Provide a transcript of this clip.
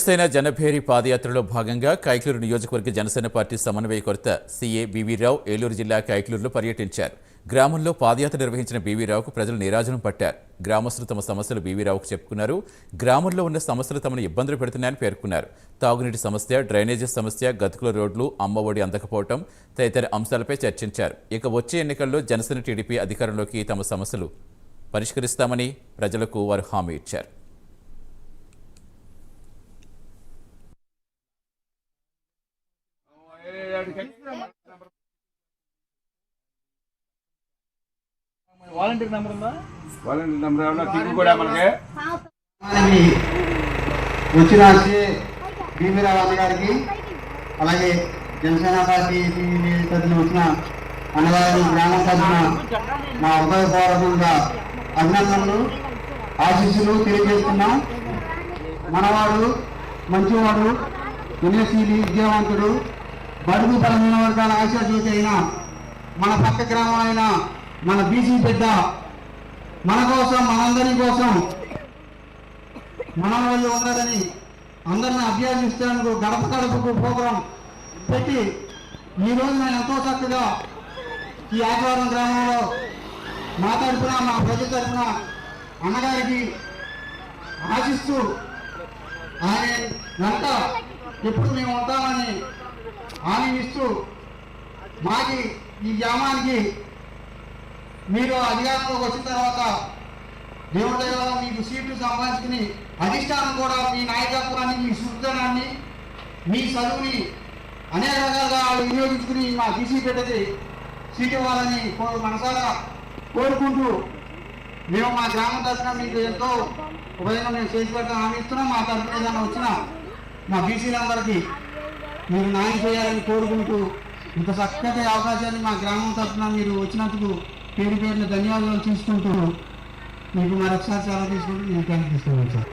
జనసేన జనభేరి పాదయాత్రలో భాగంగా కైక్లూరు నియోజకవర్గ జనసేన పార్టీ సమన్వయకర్త సీఏ బీవీ రావు ఏలూరు జిల్లా కైక్లూరులో పర్యటించారు. గ్రామంలో పాదయాత్ర నిర్వహించిన బీవీ రావుకు ప్రజలు నీరాజనం పట్టారు. గ్రామస్తులు తమ సమస్యలు బీవీ రావుకు చెప్పుకున్నారు. గ్రామంలో ఉన్న సమస్యలు తమను ఇబ్బందులు పెడుతున్నాయని పేర్కొన్నారు. తాగునీటి సమస్య, డ్రైనేజీ సమస్య, గతుకుల రోడ్లు, అమ్మఒడి అందకపోవడం తదితర అంశాలపై చర్చించారు. ఇక వచ్చే ఎన్నికల్లో జనసేన టీడీపీ అధికారంలోకి తమ సమస్యలు పరిష్కరిస్తామని ప్రజలకు వారు హామీ ఇచ్చారు. వాలంటీర్ నెంబర్ ఉందా? వాలంటీర్ నెంబర్ ఏమన్నా టికెట్ కూడా మనకి వచ్చిన బీవీ రావు అన్న గారికి, అలాగే జనసేన పార్టీ తరఫున వచ్చిన అన్నగారి గ్రామం తరఫున మా హృదయపూర్వకంగా అభినందనలు, ఆశీస్సులు తెలియజేస్తున్నాం. మనవాడు మంచివాడు, వినయశీలి, విద్యావంతుడు, బడుగు బలమైన వర్గాల ఆశాజ్యోతి అయిన మన పక్క గ్రామం అయిన మన బీసీ బిడ్డ మన కోసం, మనందరి కోసం మన వాళ్ళు ఉన్నారని అందరిని అభ్యర్థిస్తానికి గడప గడపకు ప్రోగ్రాం పెట్టి ఈరోజు నేను ఎంతో చక్కగా ఈ ఆదివారం గ్రామంలో మా తరఫున, మా ప్రజల తరఫున అన్నగారికి ఆశిస్తూ ఆయన వెంట ఎప్పుడు మేము ఉంటామని హామీ ఇస్తూ మాకి ఈ గ్రామానికి మీరు అధికారంలోకి వచ్చిన తర్వాత దేవుడి దయవల్ల మీకు సీట్లు సంపాదించుకుని అధిష్టానం కూడా మీ నాయకత్వాన్ని, మీ శుద్ధనాన్ని, మీ చదువుని అనేక రకాలుగా వినియోగించుకుని మా బీసీ బిడ్డకి సీట్ ఇవ్వాలని మనసారా కోరుకుంటూ మేము మా గ్రామం తరఫున మీకు ఎంతో ఉపయోగం మేము చేసి పెట్టాలని హామీ ఇస్తున్నాం. మా తరఫున ఏదైనా వచ్చిన మా బీసీలందరికీ మీరు న్యాయం చేయాలని కోరుకుంటూ ఇంత చక్కటి అవకాశాన్ని మా గ్రామం తరఫున మీరు వచ్చినందుకు పేరు పేరున ధన్యవాదాలు తీసుకుంటూ మీకు మరొకసారి చాలా తీసుకుంటూ నేను థ్యాంక్ యూ సార్.